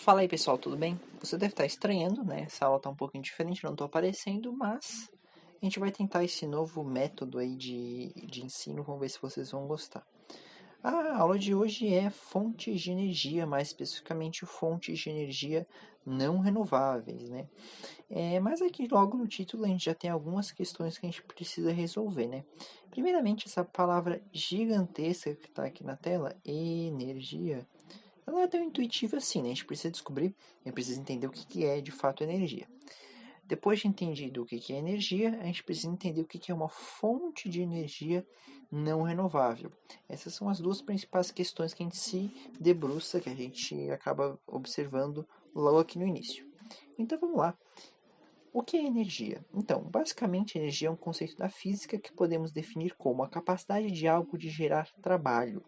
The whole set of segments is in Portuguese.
Fala aí pessoal, tudo bem? Você deve estar estranhando, né? Essa aula está um pouquinho diferente, não estou aparecendo, mas a gente vai tentar esse novo método aí de ensino, vamos ver se vocês vão gostar. A aula de hoje é fontes de energia, mais especificamente fontes de energia não renováveis, né? Mas aqui logo no título a gente já tem algumas questões que a gente precisa resolver, né? Primeiramente, essa palavra gigantesca que está aqui na tela, energia, ela não é tão intuitiva assim, né? A gente precisa descobrir, a gente precisa entender o que é de fato energia. Depois de entendido o que é energia, a gente precisa entender o que é uma fonte de energia não renovável. Essas são as duas principais questões que a gente se debruça, que a gente acaba observando logo aqui no início. Então vamos lá. O que é energia? Então, basicamente, energia é um conceito da física que podemos definir como a capacidade de algo de gerar trabalho.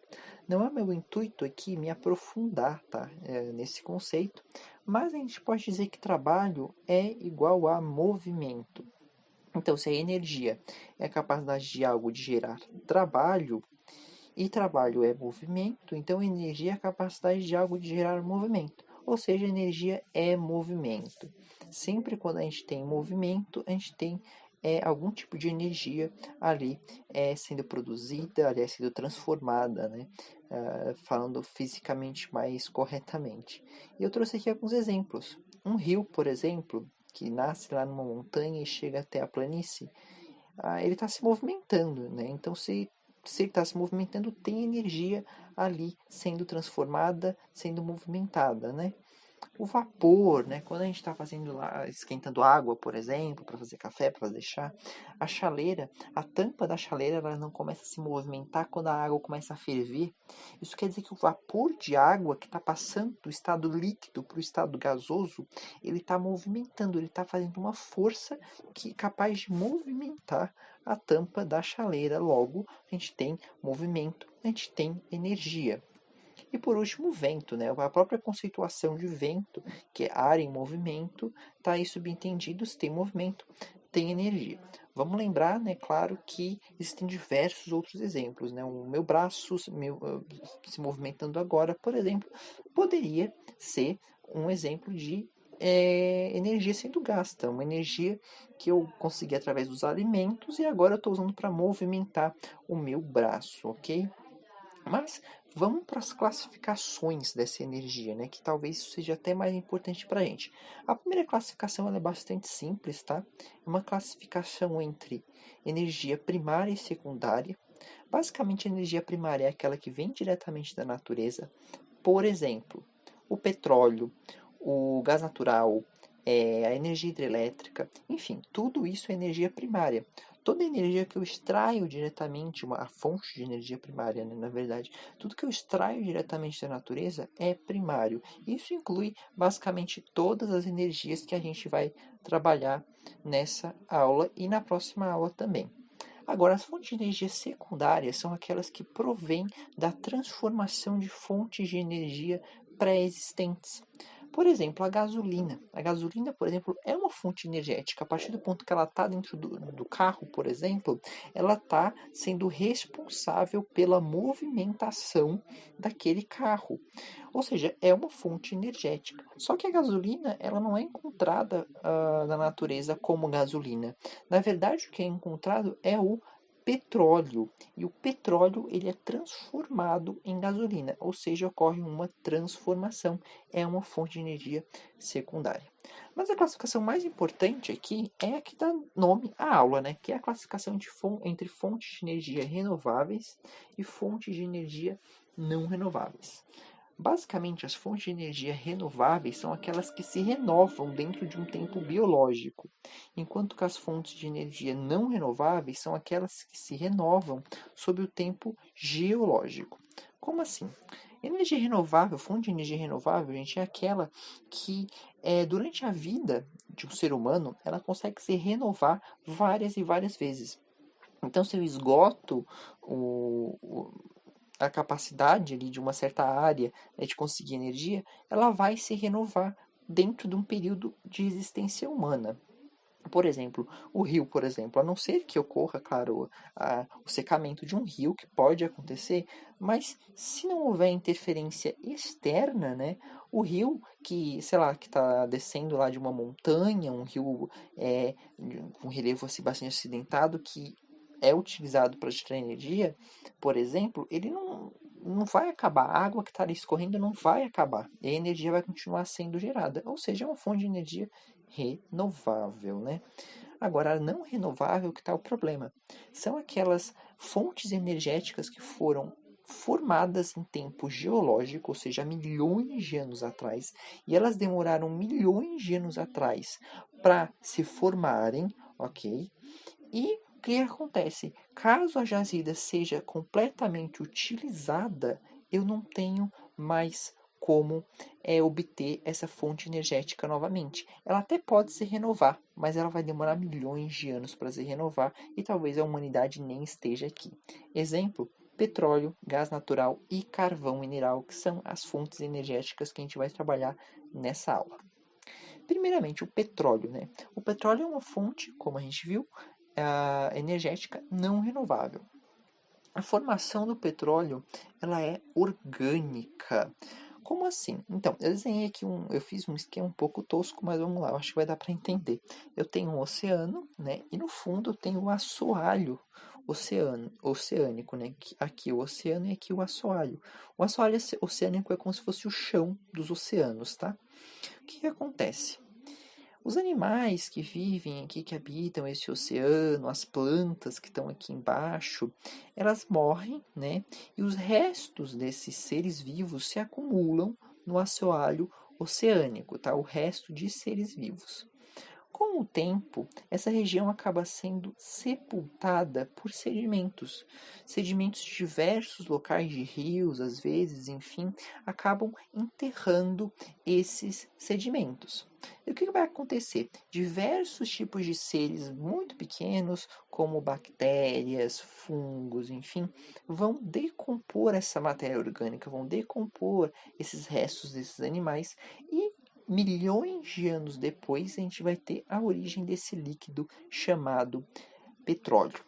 Não é meu intuito aqui me aprofundar, tá, nesse conceito, mas a gente pode dizer que trabalho é igual a movimento. Então, se a energia é a capacidade de algo de gerar trabalho, e trabalho é movimento, então energia é a capacidade de algo de gerar movimento. Ou seja, energia é movimento. Sempre quando a gente tem movimento, a gente tem algum tipo de energia ali sendo produzida, ali sendo transformada, né? Falando fisicamente mais corretamente. E eu trouxe aqui alguns exemplos. Um rio, por exemplo, que nasce lá numa montanha e chega até a planície, ele está se movimentando, né? Então, se ele está se movimentando, tem energia ali sendo transformada, sendo movimentada, né? O vapor, né? Quando a gente está fazendo lá, esquentando água, por exemplo, para fazer café, para fazer chá, a chaleira, a tampa da chaleira, ela não começa a se movimentar quando a água começa a ferver. Isso quer dizer que o vapor de água que está passando do estado líquido para o estado gasoso, ele está movimentando, ele está fazendo uma força que é capaz de movimentar a tampa da chaleira. Logo, a gente tem movimento, a gente tem energia. E por último, o vento, né? A própria conceituação de vento, que é ar em movimento, está aí subentendido, se tem movimento, tem energia. Vamos lembrar, né, claro, que existem diversos outros exemplos, né? O meu braço se movimentando agora, por exemplo, poderia ser um exemplo de energia sendo gasta, uma energia que eu consegui através dos alimentos e agora eu estou usando para movimentar o meu braço, ok? Mas vamos para as classificações dessa energia, né? Que talvez isso seja até mais importante para a gente. A primeira classificação ela é bastante simples, tá? É uma classificação entre energia primária e secundária. Basicamente, a energia primária é aquela que vem diretamente da natureza. Por exemplo, o petróleo, o gás natural, a energia hidrelétrica, enfim, tudo isso é energia primária. Toda energia que eu extraio diretamente, a fonte de energia primária, né, na verdade, tudo que eu extraio diretamente da natureza é primário. Isso inclui basicamente todas as energias que a gente vai trabalhar nessa aula e na próxima aula também. Agora, as fontes de energia secundárias são aquelas que provêm da transformação de fontes de energia pré-existentes. Por exemplo, a gasolina. A gasolina, por exemplo, é uma fonte energética. A partir do ponto que ela está dentro do carro, por exemplo, ela está sendo responsável pela movimentação daquele carro. Ou seja, é uma fonte energética. Só que a gasolina, ela não é encontrada na natureza como gasolina. Na verdade, o que é encontrado é o petróleo. E o petróleo ele é transformado em gasolina, ou seja, ocorre uma transformação. É uma fonte de energia secundária. Mas a classificação mais importante aqui é a que dá nome à aula, né? Que é a classificação entre fontes de energia renováveis e fontes de energia não renováveis. Basicamente, as fontes de energia renováveis são aquelas que se renovam dentro de um tempo biológico, enquanto que as fontes de energia não renováveis são aquelas que se renovam sob o tempo geológico. Como assim? Energia renovável, fonte de energia renovável, gente, é aquela que durante a vida de um ser humano, ela consegue se renovar várias e várias vezes. Então, se eu esgoto a capacidade ali de uma certa área, né, de conseguir energia, ela vai se renovar dentro de um período de existência humana. Por exemplo, o rio, por exemplo, a não ser que ocorra, claro, o secamento de um rio, que pode acontecer, mas se não houver interferência externa, né, O rio que, sei lá, que está descendo lá de uma montanha, um rio com relevo assim, bastante acidentado, que é utilizado para gerar energia, por exemplo, ele não vai acabar. A água que está ali escorrendo não vai acabar. E a energia vai continuar sendo gerada. Ou seja, é uma fonte de energia renovável, né? Agora, a não renovável que está o problema. São aquelas fontes energéticas que foram formadas em tempo geológico, ou seja, milhões de anos atrás, e elas demoraram milhões de anos atrás para se formarem, ok? E o que acontece? Caso a jazida seja completamente utilizada, eu não tenho mais como obter essa fonte energética novamente. Ela até pode se renovar, mas ela vai demorar milhões de anos para se renovar e talvez a humanidade nem esteja aqui. Exemplo: petróleo, gás natural e carvão mineral, que são as fontes energéticas que a gente vai trabalhar nessa aula. Primeiramente, o petróleo, né? O petróleo é uma fonte, como a gente viu, energética não renovável. A formação do petróleo, ela é orgânica. Como assim? Então, eu desenhei aqui eu fiz um esquema um pouco tosco, mas vamos lá, eu acho que vai dar para entender. Eu tenho um oceano, né? E no fundo eu tenho o assoalho oceânico, né? Aqui o oceano e aqui o assoalho. O assoalho oceânico é como se fosse o chão dos oceanos, tá? O que acontece? Os animais que vivem aqui, que habitam esse oceano, as plantas que estão aqui embaixo, elas morrem, né? E os restos desses seres vivos se acumulam no assoalho oceânico, tá? O resto de seres vivos. Com o tempo, essa região acaba sendo sepultada por sedimentos. Sedimentos de diversos locais de rios, às vezes, enfim, acabam enterrando esses sedimentos. E o que vai acontecer? Diversos tipos de seres muito pequenos, como bactérias, fungos, enfim, vão decompor essa matéria orgânica, vão decompor esses restos desses animais e milhões de anos depois a gente vai ter a origem desse líquido chamado petróleo.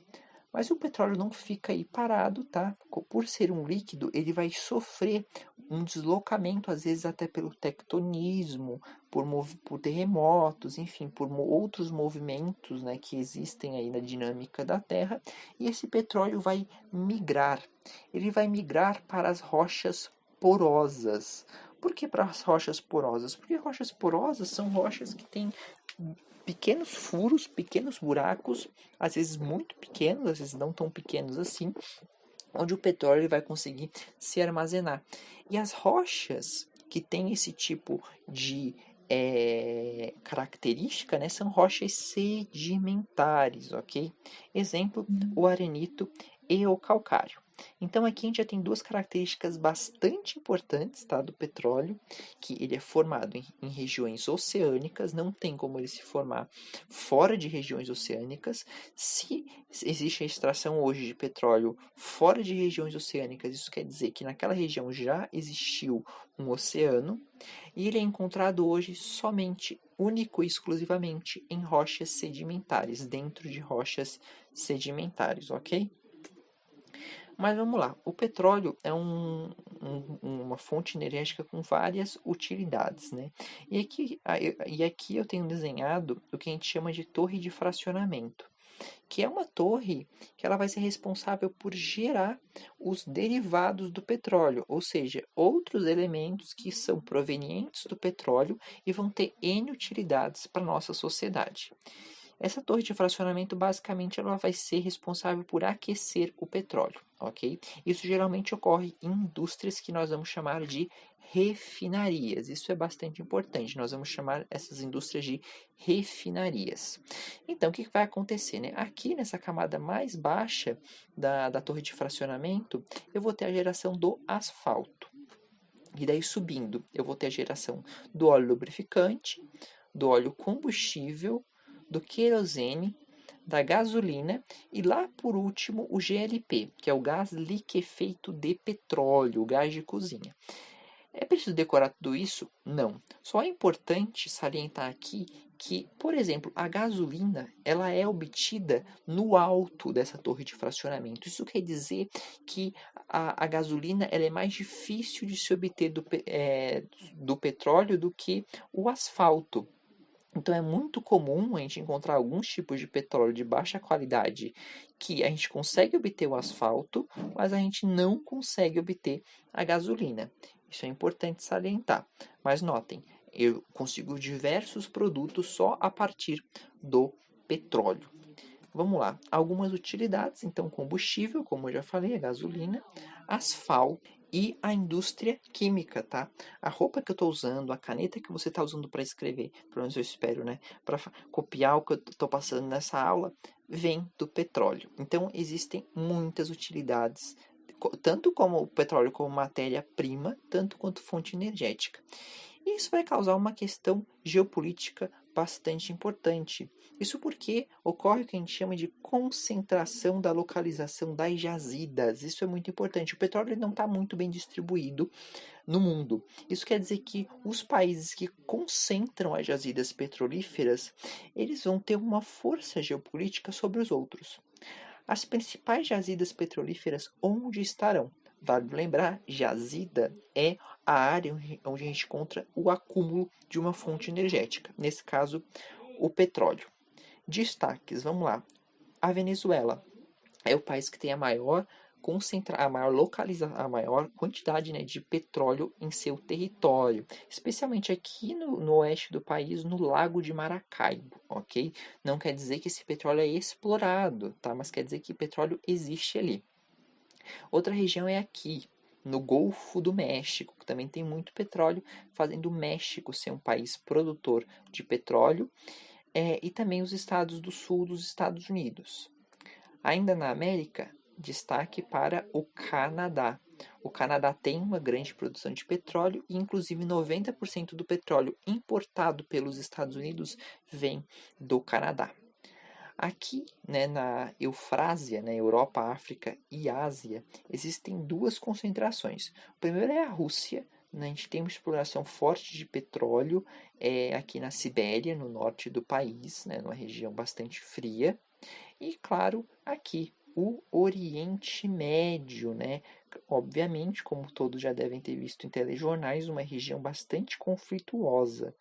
Mas o petróleo não fica aí parado, tá? Por ser um líquido, ele vai sofrer um deslocamento, às vezes até pelo tectonismo, por terremotos, enfim, por outros movimentos, né, que existem aí na dinâmica da Terra. E esse petróleo vai migrar. Ele vai migrar para as rochas porosas. Por que para as rochas porosas? Porque rochas porosas são rochas que têm pequenos furos, pequenos buracos, às vezes muito pequenos, às vezes não tão pequenos assim, onde o petróleo vai conseguir se armazenar. E as rochas que têm esse tipo de característica, né, são rochas sedimentares, ok? Exemplo, o arenito e o calcário. Então aqui a gente já tem duas características bastante importantes, tá, do petróleo, que ele é formado em regiões oceânicas, não tem como ele se formar fora de regiões oceânicas. Se existe a extração hoje de petróleo fora de regiões oceânicas, isso quer dizer que naquela região já existiu um oceano, e ele é encontrado hoje somente, único e exclusivamente, em rochas sedimentares, dentro de rochas sedimentares, ok? Mas vamos lá, o petróleo é uma fonte energética com várias utilidades, né? E aqui eu tenho desenhado o que a gente chama de torre de fracionamento, que é uma torre que ela vai ser responsável por gerar os derivados do petróleo, ou seja, outros elementos que são provenientes do petróleo e vão ter N utilidades para a nossa sociedade. Essa torre de fracionamento, basicamente, ela vai ser responsável por aquecer o petróleo, ok? Isso geralmente ocorre em indústrias que nós vamos chamar de refinarias. Isso é bastante importante. Nós vamos chamar essas indústrias de refinarias. Então, o que vai acontecer, né? Aqui nessa camada mais baixa da torre de fracionamento, eu vou ter a geração do asfalto. E daí subindo, eu vou ter a geração do óleo lubrificante, do óleo combustível, do querosene, da gasolina e lá por último o GLP, que é o gás liquefeito de petróleo, o gás de cozinha. É preciso decorar tudo isso? Não. Só é importante salientar aqui que, por exemplo, a gasolina ela é obtida no alto dessa torre de fracionamento. Isso quer dizer que a gasolina ela é mais difícil de se obter do petróleo do que o asfalto. Então é muito comum a gente encontrar alguns tipos de petróleo de baixa qualidade que a gente consegue obter o asfalto, mas a gente não consegue obter a gasolina. Isso é importante salientar. Mas notem, eu consigo diversos produtos só a partir do petróleo. Vamos lá, algumas utilidades, então combustível, como eu já falei, a gasolina, asfalto e a indústria química, tá? A roupa que eu estou usando, a caneta que você está usando para escrever, pelo menos eu espero, né? Para copiar o que eu estou passando nessa aula, vem do petróleo. Então existem muitas utilidades, tanto como o petróleo como matéria-prima, tanto quanto fonte energética. E isso vai causar uma questão geopolítica bastante importante. Isso porque ocorre o que a gente chama de concentração da localização das jazidas. Isso é muito importante. O petróleo não está muito bem distribuído no mundo. Isso quer dizer que os países que concentram as jazidas petrolíferas, eles vão ter uma força geopolítica sobre os outros. As principais jazidas petrolíferas onde estarão? Vale lembrar, jazida é a área onde a gente encontra o acúmulo de uma fonte energética, nesse caso, o petróleo. Destaques, vamos lá. A Venezuela é o país que tem a maior quantidade, né, de petróleo em seu território, especialmente aqui no oeste do país, no Lago de Maracaibo, ok? Não quer dizer que esse petróleo é explorado, tá? Mas quer dizer que petróleo existe ali. Outra região é aqui, no Golfo do México, que também tem muito petróleo, fazendo o México ser um país produtor de petróleo, e também os estados do sul dos Estados Unidos. Ainda na América, destaque para o Canadá. O Canadá tem uma grande produção de petróleo e, inclusive, 90% do petróleo importado pelos Estados Unidos vem do Canadá. Aqui, né, na Eufrásia, né, Europa, África e Ásia, existem duas concentrações. O primeiro é a Rússia, né, a gente tem uma exploração forte de petróleo aqui na Sibéria, no norte do país, né, numa região bastante fria. E, claro, aqui, o Oriente Médio, né? Obviamente, como todos já devem ter visto em telejornais, uma região bastante conflituosa.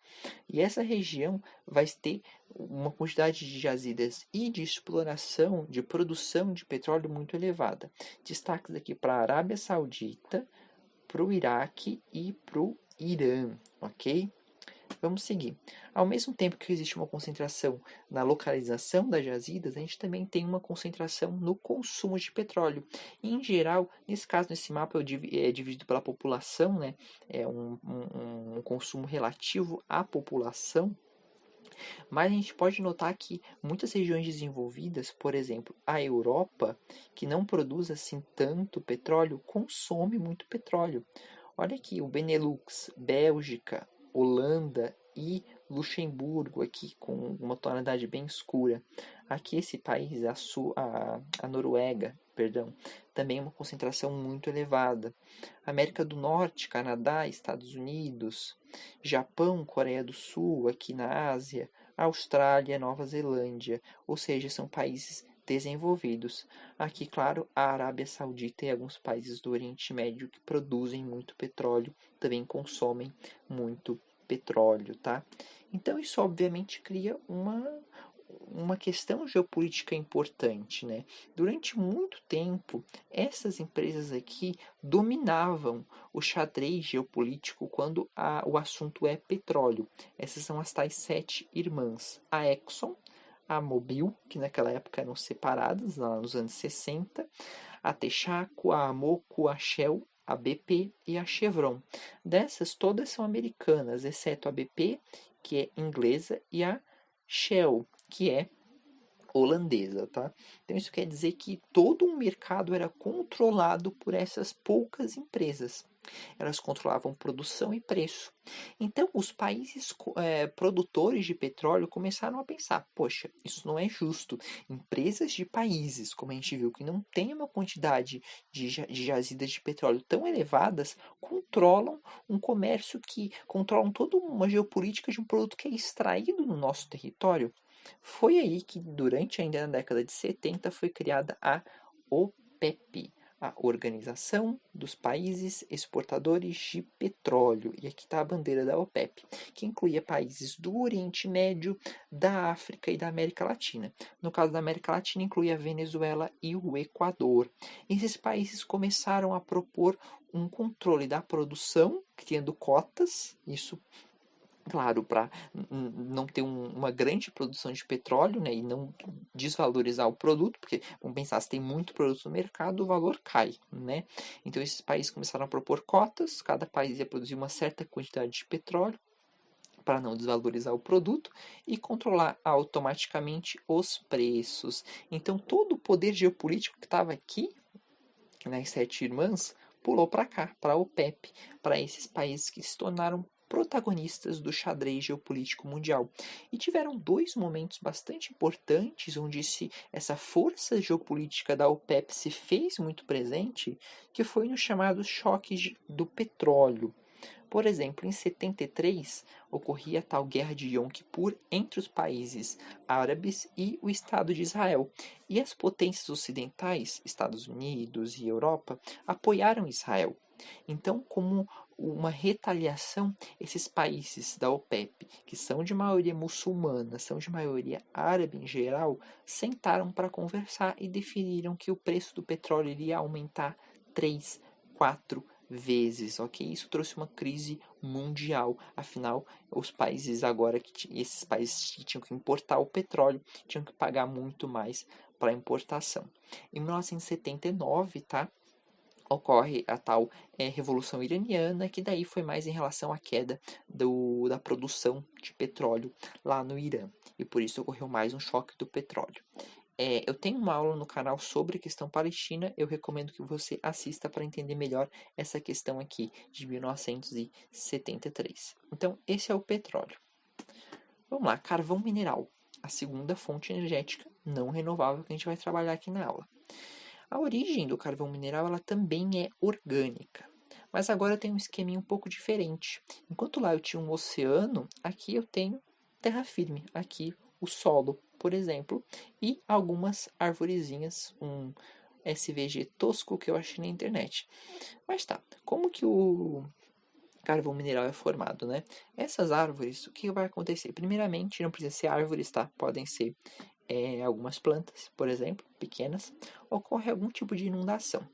E essa região vai ter uma quantidade de jazidas e de exploração, de produção de petróleo muito elevada. Destaques aqui para a Arábia Saudita, para o Iraque e para o Irã, ok? Vamos seguir. Ao mesmo tempo que existe uma concentração na localização das jazidas, a gente também tem uma concentração no consumo de petróleo. E, em geral, nesse caso, nesse mapa é dividido pela população, né? É um consumo relativo à população. Mas a gente pode notar que muitas regiões desenvolvidas, por exemplo, a Europa, que não produz assim tanto petróleo, consome muito petróleo. Olha aqui, o Benelux, Bélgica, Holanda e Luxemburgo, aqui com uma tonalidade bem escura. Aqui esse país, a Noruega, perdão, também uma concentração muito elevada. América do Norte, Canadá, Estados Unidos, Japão, Coreia do Sul, aqui na Ásia, Austrália, Nova Zelândia, ou seja, são países desenvolvidos. Aqui, claro, a Arábia Saudita e alguns países do Oriente Médio que produzem muito petróleo também consomem muito petróleo, tá? Então isso obviamente cria uma questão geopolítica importante, né? Durante muito tempo, essas empresas aqui dominavam o xadrez geopolítico quando o assunto é petróleo. Essas são as tais 7 irmãs. A Exxon, a Mobil, que naquela época eram separadas, lá nos anos 60, a Texaco, a Amoco, a Shell, a BP e a Chevron. Dessas, todas são americanas, exceto a BP, que é inglesa, e a Shell, que é holandesa, tá? Então isso quer dizer que todo o mercado era controlado por essas poucas empresas. Elas controlavam produção e preço. Então, os países produtores de petróleo começaram a pensar: poxa, isso não é justo. Empresas de países, como a gente viu, que não têm uma quantidade de jazidas de petróleo tão elevadas, controlam um comércio que controlam toda uma geopolítica de um produto que é extraído no nosso território. Foi aí que, durante ainda na década de 70, foi criada a OPEP, a Organização dos Países Exportadores de Petróleo. E aqui está a bandeira da OPEP, que incluía países do Oriente Médio, da África e da América Latina. No caso da América Latina, incluía a Venezuela e o Equador. Esses países começaram a propor um controle da produção, criando cotas, isso claro, para não ter uma grande produção de petróleo, né, e não desvalorizar o produto, porque vamos pensar, se tem muito produto no mercado, o valor cai, né? Então esses países começaram a propor cotas, cada país ia produzir uma certa quantidade de petróleo para não desvalorizar o produto e controlar automaticamente os preços. Então todo o poder geopolítico que estava aqui, nas sete irmãs, pulou para cá, para a OPEP, para esses países que se tornaram protagonistas do xadrez geopolítico mundial. E tiveram dois momentos bastante importantes onde essa força geopolítica da OPEP se fez muito presente, que foi no chamado choque do petróleo. Por exemplo, em 73 ocorria a tal guerra de Yom Kippur entre os países árabes e o Estado de Israel. E as potências ocidentais, Estados Unidos e Europa, apoiaram Israel. Então, como uma retaliação, esses países da OPEP, que são de maioria muçulmana, são de maioria árabe em geral, sentaram para conversar e definiram que o preço do petróleo iria aumentar 3, 4 vezes, ok? Isso trouxe uma crise mundial. Afinal, os países agora esses países que tinham que importar o petróleo tinham que pagar muito mais para importação. Em 1979, tá? Ocorre a tal Revolução Iraniana, que daí foi mais em relação à queda da produção de petróleo lá no Irã. E por isso ocorreu mais um choque do petróleo. Eu tenho uma aula no canal sobre a questão palestina, eu recomendo que você assista para entender melhor essa questão aqui de 1973. Então, esse é o petróleo. Vamos lá, carvão mineral, a segunda fonte energética não renovável que a gente vai trabalhar aqui na aula. A origem do carvão mineral ela também é orgânica, mas agora tem um esqueminha um pouco diferente. Enquanto lá eu tinha um oceano, aqui eu tenho terra firme, aqui o solo, por exemplo, e algumas arvorezinhas, um SVG tosco que eu achei na internet. Mas tá, como que o carvão mineral é formado, né? Essas árvores, o que vai acontecer? Primeiramente, não precisa ser árvores, tá? Podem ser algumas plantas, por exemplo, pequenas, ocorre algum tipo de inundação.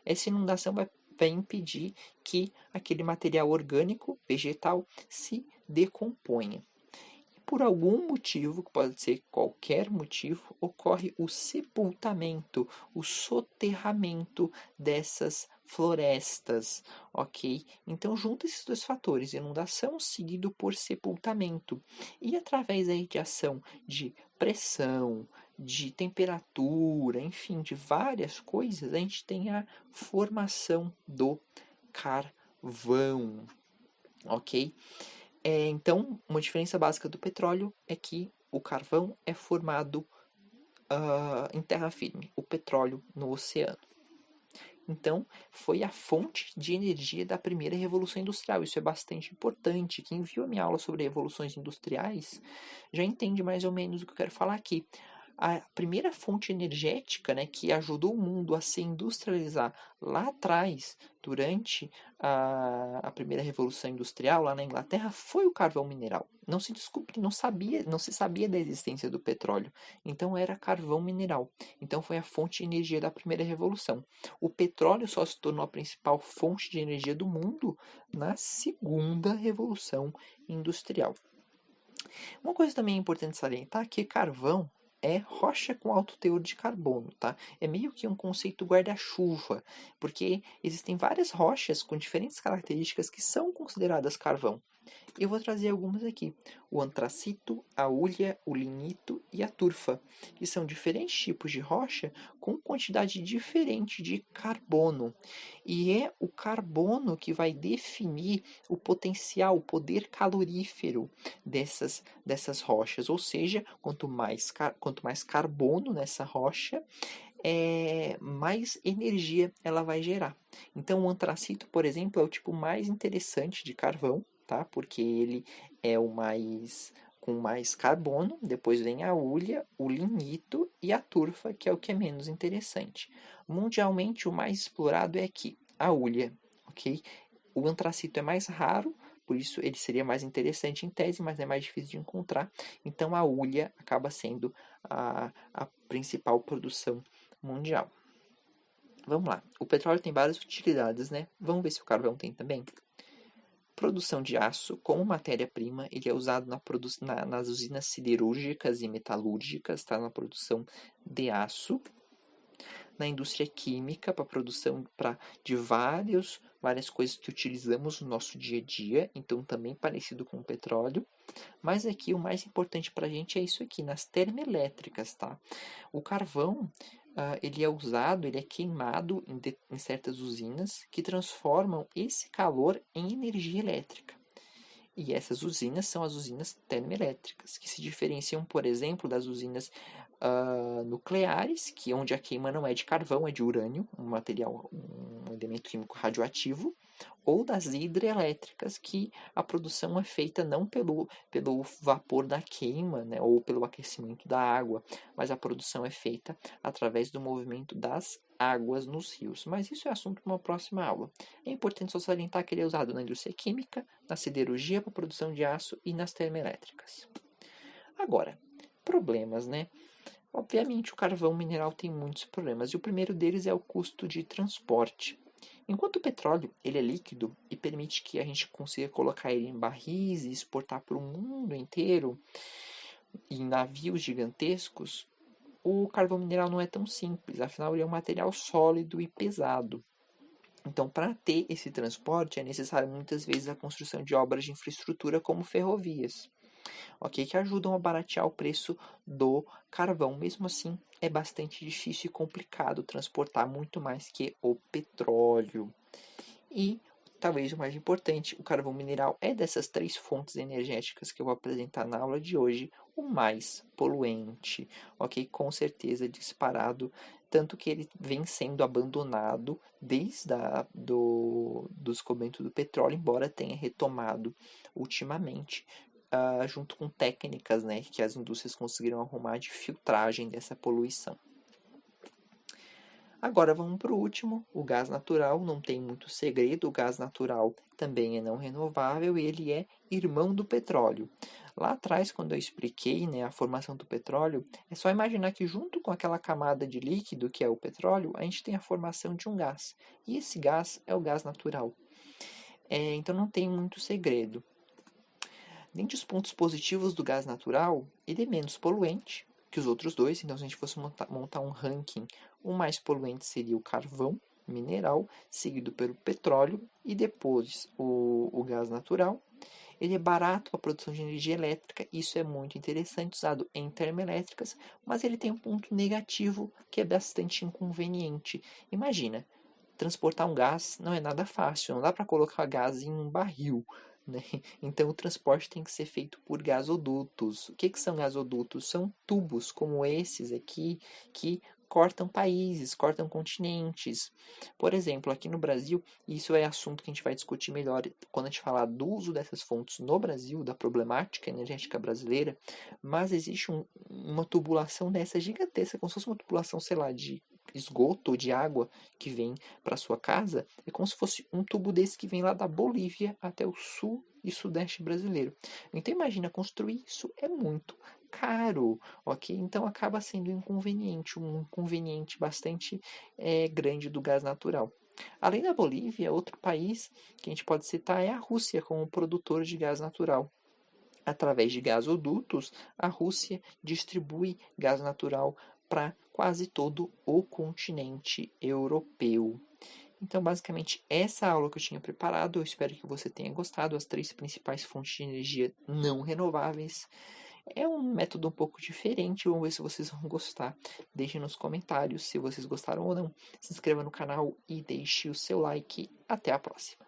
Essa inundação vai impedir que aquele material orgânico, vegetal, se decomponha. Por algum motivo, que pode ser qualquer motivo, ocorre o sepultamento, o soterramento dessas florestas, ok? Então, junta esses dois fatores, inundação seguido por sepultamento. E através aí de ação de pressão, de temperatura, enfim, de várias coisas, a gente tem a formação do carvão, ok? Então, uma diferença básica do petróleo é que o carvão é formado em terra firme, o petróleo no oceano. Então, foi a fonte de energia da primeira revolução industrial. Isso é bastante importante. Quem viu a minha aula sobre revoluções industriais já entende mais ou menos o que eu quero falar aqui. A primeira fonte energética, né, que ajudou o mundo a se industrializar lá atrás, durante a primeira revolução industrial lá na Inglaterra, foi o carvão mineral. Não se descobriu, não se sabia da existência do petróleo. Então era carvão mineral. Então foi a fonte de energia da primeira revolução. O petróleo só se tornou a principal fonte de energia do mundo na segunda revolução industrial. Uma coisa também importante salientar é que carvão é rocha com alto teor de carbono, tá? É meio que um conceito guarda-chuva, porque existem várias rochas com diferentes características que são consideradas carvão. Eu vou trazer algumas aqui: o antracito, a hulha, o lignito e a turfa, que são diferentes tipos de rocha com quantidade diferente de carbono. E é o carbono que vai definir o potencial, o poder calorífero dessas rochas. Ou seja, quanto mais carbono nessa rocha, mais energia ela vai gerar. Então, o antracito, por exemplo, é o tipo mais interessante de carvão, tá? Porque ele é o mais com mais carbono. Depois vem a hulha, o lignito e a turfa, que é o que é menos interessante. Mundialmente, o mais explorado é aqui, a hulha, ok? O antracito é mais raro, por isso ele seria mais interessante em tese, mas é mais difícil de encontrar. Então, a hulha acaba sendo a principal produção mundial. Vamos lá. O petróleo tem várias utilidades, né? Vamos ver se o carvão tem também. Produção de aço como matéria-prima, ele é usado nas usinas siderúrgicas e metalúrgicas, tá? Na produção de aço. Na indústria química, para produção de várias coisas que utilizamos no nosso dia a dia, então também parecido com o petróleo. Mas aqui o mais importante para a gente é isso aqui, nas termoelétricas, tá? O carvão, ele é usado, ele é queimado em certas usinas que transformam esse calor em energia elétrica. E essas usinas são as usinas termoelétricas, que se diferenciam, por exemplo, das usinas nucleares, que onde a queima não é de carvão, é de urânio, um elemento químico radioativo, ou das hidrelétricas, que a produção é feita não pelo vapor da queima, né, ou pelo aquecimento da água, mas a produção é feita através do movimento das águas nos rios. Mas isso é assunto para uma próxima aula. É importante só salientar que ele é usado na indústria química, na siderurgia para produção de aço e nas termoelétricas. Agora, problemas, né? Obviamente, o carvão mineral tem muitos problemas, e o primeiro deles é o custo de transporte. Enquanto o petróleo ele é líquido e permite que a gente consiga colocar ele em barris e exportar para o mundo inteiro, em navios gigantescos, o carvão mineral não é tão simples, afinal ele é um material sólido e pesado. Então, para ter esse transporte, é necessário muitas vezes a construção de obras de infraestrutura como ferrovias, ok? Que ajudam a baratear o preço do carvão. Mesmo assim, é bastante difícil e complicado transportar muito mais que o petróleo. E, talvez o mais importante, o carvão mineral é dessas três fontes energéticas que eu vou apresentar na aula de hoje, o mais poluente, ok? Com certeza disparado, tanto que ele vem sendo abandonado desde do descobrimento do petróleo, embora tenha retomado ultimamente, junto com técnicas, né, que as indústrias conseguiram arrumar de filtragem dessa poluição. Agora vamos para o último, o gás natural. Não tem muito segredo, o gás natural também é não renovável e ele é irmão do petróleo. Lá atrás, quando eu expliquei, né, a formação do petróleo, é só imaginar que junto com aquela camada de líquido que é o petróleo, a gente tem a formação de um gás. E esse gás é o gás natural. Então não tem muito segredo. Dentre os pontos positivos do gás natural, ele é menos poluente que os outros dois. Então, se a gente fosse montar um ranking, o mais poluente seria o carvão mineral, seguido pelo petróleo e depois o gás natural. Ele é barato para a produção de energia elétrica, isso é muito interessante, usado em termoelétricas, mas ele tem um ponto negativo que é bastante inconveniente. Imagina, transportar um gás não é nada fácil, não dá para colocar gás em um barril, né? Então o transporte tem que ser feito por gasodutos. O que são gasodutos? São tubos como esses aqui que cortam países, cortam continentes. Por exemplo, aqui no Brasil, isso é assunto que a gente vai discutir melhor quando a gente falar do uso dessas fontes no Brasil, da problemática energética brasileira, mas existe uma tubulação dessa gigantesca, como se fosse uma tubulação, sei lá, de esgoto ou de água que vem para sua casa, é como se fosse um tubo desse que vem lá da Bolívia até o sul e sudeste brasileiro. Então imagina, construir isso é muito caro, ok? Então acaba sendo um inconveniente bastante grande do gás natural. Além da Bolívia, outro país que a gente pode citar é a Rússia como produtor de gás natural. Através de gasodutos, a Rússia distribui gás natural para quase todo o continente europeu. Então, basicamente, essa aula que eu tinha preparado, eu espero que você tenha gostado. As 3 principais fontes de energia não renováveis. É um método um pouco diferente, vamos ver se vocês vão gostar. Deixem nos comentários se vocês gostaram ou não. Se inscreva no canal e deixe o seu like. Até a próxima.